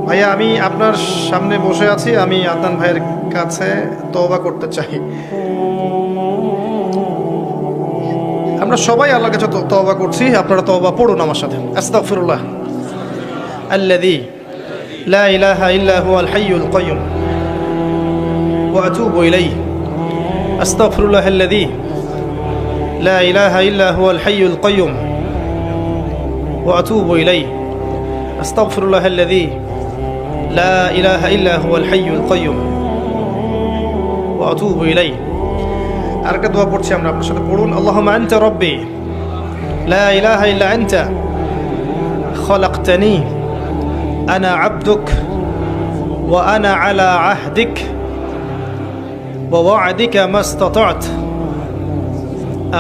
ভাইয়া আমি আপনার সামনে বসে আছি, আমি আদনান ভাইয়ের কাছে তওবা করতে চাই। আমরা সবাই আল্লাহর কাছে তওবা করছি, আপনারা তওবা পড়ুন আমার সাথে। আস্তাগফিরুল্লাহ আল্লাযী লা ইলাহা ইল্লা হুয়াল হাইয়ুল কাইয়্যুম ওয়া আতুবু ইলাইহি। আস্তাগফিরুল্লাহ আল্লাযী লা ইলাহা ইল্লা হুয়াল হাইয়ুল কাইয়্যুম ওয়া আতুবু ইলাইহি। আস্তাগফিরুল্লাহ আল্লাযী লা ইলাহা ইল্লা হুয়াল হাইয়ুল কাইয়্যুম ওয়া আতুবু ইলাইহি। আরেকটা দোয়া পড়ছি আমরা, আপনার সাথে পড়ুন। আল্লাহুম্মা আনতা রাব্বি লা ইলাহা ইল্লা আনতা খালাকতানি আনা আবদুক ওয়া আনা আলা আহদিক ওয়া ওয়া'দিকা মাস্তাতা'ত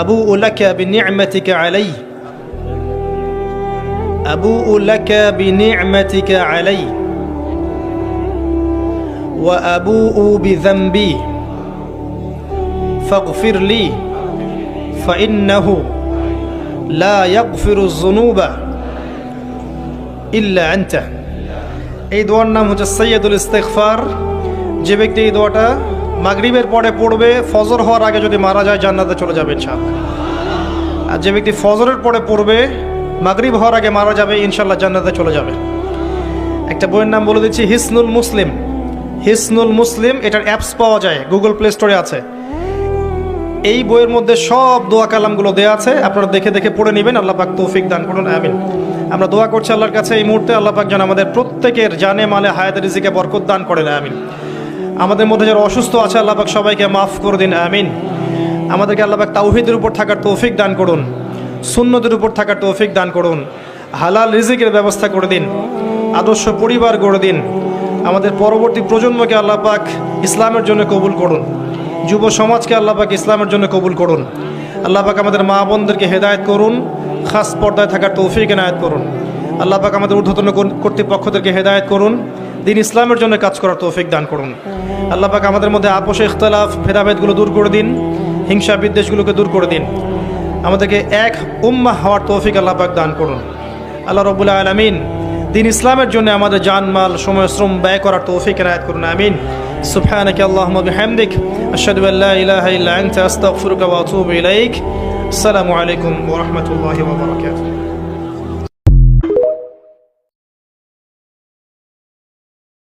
আবু'ু লাকা বিনি'মাতিকা আলাইয়া আবু'ু লাকা বিনি'মাতিকা আলাইয়া ওয়া আবু'ু বিযানবি ফাগফির লি ফাইন্নাহু লা ইয়াগফিরুয যুনুবা ইল্লা আনতা। এই দোয়ার নাম হচ্ছে সাইয়্যিদুল ইস্তিগফার। যে ব্যক্তি এই দোয়াটা মাগরিবের পরে পড়বে, ফজর হওয়ার আগে যদি মারা যায় জান্নাতে চলে যাবে ইনশাআল্লাহ। আর যে ব্যক্তি ফজরের পরে পড়বে, মাগরিব হওয়ার আগে মারা যাবে, ইনশাআল্লাহ জান্নাতে চলে যাবে। একটা বইয়ের নাম বলে দিচ্ছি, হিসনুল মুসলিম। হিসনুল মুসলিম, এটার অ্যাপস পাওয়া যায়, গুগল প্লে স্টোরে আছে। এই বইয়ের মধ্যে সব দোয়া কালামগুলো দেওয়া আছে, আপনারা দেখে দেখে পড়ে নেবেন। আল্লাহ পাক তৌফিক দান করুন, আমিন। আমরা দোয়া করছি আল্লাহর কাছে এই মুহূর্তে, আল্লাহ পাক যেন আমাদের প্রত্যেকের জানে মালে হায়াতে রিজিকে বরকত দান করেন, আমিন। আমাদের মধ্যে যারা অসুস্থ আছে আল্লাহ পাক সবাইকে মাফ করে দিন, আমিন। আমাদেরকে আল্লাহ পাক তাওহীদের উপর থাকার তৌফিক দান করুন, সুন্নতের উপর থাকার তৌফিক দান করুন, হালাল রিজিকের ব্যবস্থা করে দিন, আদর্শ পরিবার গড়ে দিন। আমাদের পরবর্তী প্রজন্মকে আল্লাহ পাক ইসলামের জন্য কবুল করুন, যুব সমাজকে আল্লাহ পাক ইসলামের জন্য কবুল করুন। আল্লাহ পাক আমাদের মা বোনদেরকে হেদায়েত করুন, খাস পর্দায় থাকার তৌফিক এনায়েত করুন। আল্লাহ পাক আমাদের ঊর্ধ্বতন কর্তৃপক্ষদেরকে হেদায়েত করুন, দিন ইসলামের জন্য কাজ করার তৌফিক দান করুন। আল্লাহ পাক আমাদের মধ্যে আপোষে ইখতিলাফ ভেদাভেদগুলো দূর করে দিন, হিংসা বিদ্বেষগুলোকে দূর করে দিন। আমাদেরকে এক উম্মাহ হওয়ার তৌফিক আল্লাহ পাক দান করুন। আল্লাহ রাব্বুল আলামিন দিন ইসলামের জন্য আমাদের জানমাল সময় শ্রম ব্যয় করার তৌফিক এনায়েত করুন, আমিন। সুবহানাকা আল্লাহুম্মা বিহামদিক আশহাদু আল্লা ইলাহা ইল্লা আনতা আস্তাগফিরুকা ওয়া আতুবু ইলাইক। আসসালামু আলাইকুম ওয়া রাহমাতুল্লাহি ওয়া বারাকাতুহু।